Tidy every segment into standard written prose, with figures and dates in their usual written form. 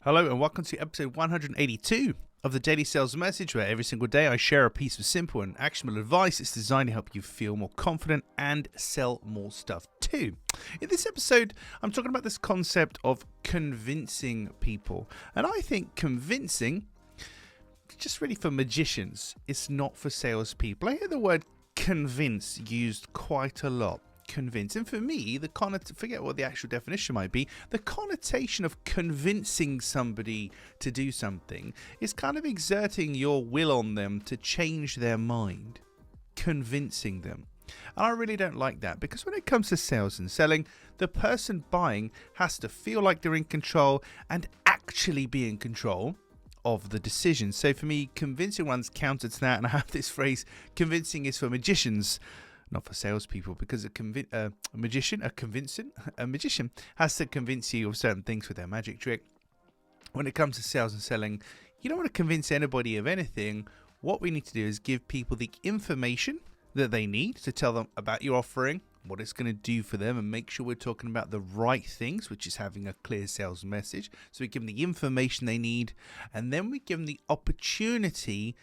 Hello and welcome to episode 182 of the Daily Sales Message, where every single day I share a piece of simple and actionable advice that's designed to help you feel more confident and sell more stuff too. In this episode, I'm talking about this concept of convincing people. And I think convincing is just really for magicians. It's not for salespeople. I hear the word convince used quite a lot. Convince, and for me, forget what the actual definition might be, the connotation of convincing somebody to do something is kind of exerting your will on them to change their mind, convincing them. And I really don't like that, because when it comes to sales and selling, the person buying has to feel like they're in control and actually be in control of the decision. So for me, convincing runs counter to that, and I have this phrase, convincing is for magicians, not for salespeople, because a magician has to convince you of certain things with their magic trick. When it comes to sales and selling, you don't want to convince anybody of anything. What we need to do is give people the information that they need to tell them about your offering, what it's going to do for them, and make sure we're talking about the right things, which is having a clear sales message. So we give them the information they need, and then we give them the opportunity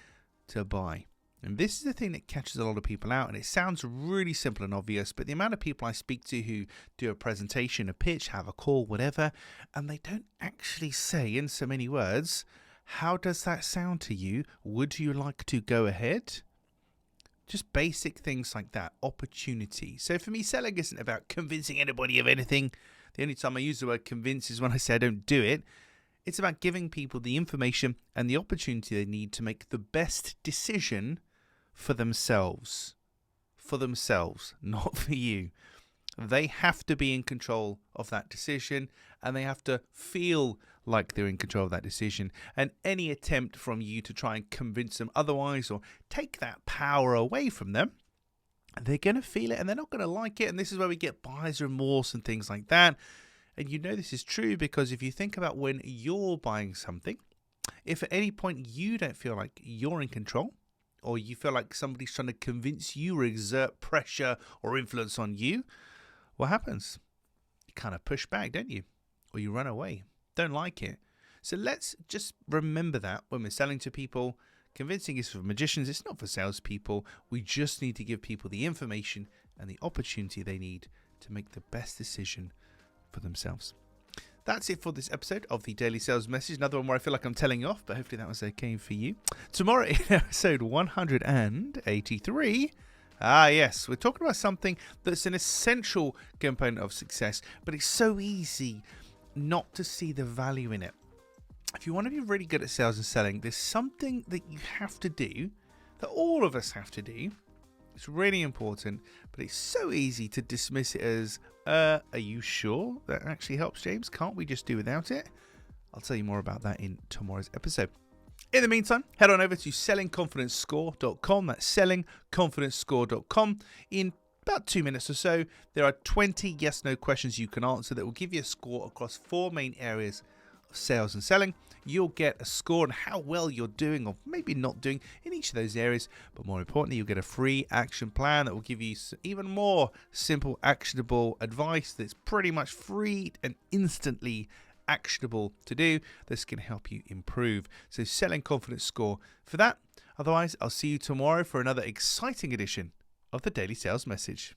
to buy. And this is the thing that catches a lot of people out, and it sounds really simple and obvious, but the amount of people I speak to who do a presentation, a pitch, have a call, whatever, and they don't actually say in so many words, how does that sound to you? Would you like to go ahead? Just basic things like that, opportunity. So for me, selling isn't about convincing anybody of anything. The only time I use the word convince is when I say I don't do it. It's about giving people the information and the opportunity they need to make the best decision for themselves, not for you. They have to be in control of that decision, and they have to feel like they're in control of that decision. And any attempt from you to try and convince them otherwise or take that power away from them, they're going to feel it and they're not going to like it. And this is where we get buyer's remorse and things like that. And you know this is true because if you think about when you're buying something, if at any point you don't feel like you're in control, or you feel like somebody's trying to convince you or exert pressure or influence on you, what happens? You kind of push back, don't you? Or you run away. Don't like it. So let's just remember that when we're selling to people. Convincing is for magicians. It's not for salespeople. We just need to give people the information and the opportunity they need to make the best decision for themselves. That's it for this episode of the Daily Sales Message. Another one where I feel like I'm telling you off, but hopefully that was okay for you. Tomorrow in episode 183, yes, we're talking about something that's an essential component of success, but it's so easy not to see the value in it. If you want to be really good at sales and selling, there's something that you have to do, that all of us have to do. It's really important, but it's so easy to dismiss it as, are you sure that actually helps, James? Can't we just do without it? I'll tell you more about that in tomorrow's episode. In the meantime, head on over to sellingconfidencescore.com. That's sellingconfidencescore.com. In about 2 minutes or so, there are 20 yes-no questions you can answer that will give you a score across 4 main areas of sales and selling. You'll get a score on how well you're doing or maybe not doing in each of those areas, but more importantly, you'll get a free action plan that will give you even more simple, actionable advice that's pretty much free and instantly actionable to do. This can help you improve. So Selling Confidence Score for that. Otherwise, I'll see you tomorrow for another exciting edition of the Daily Sales Message.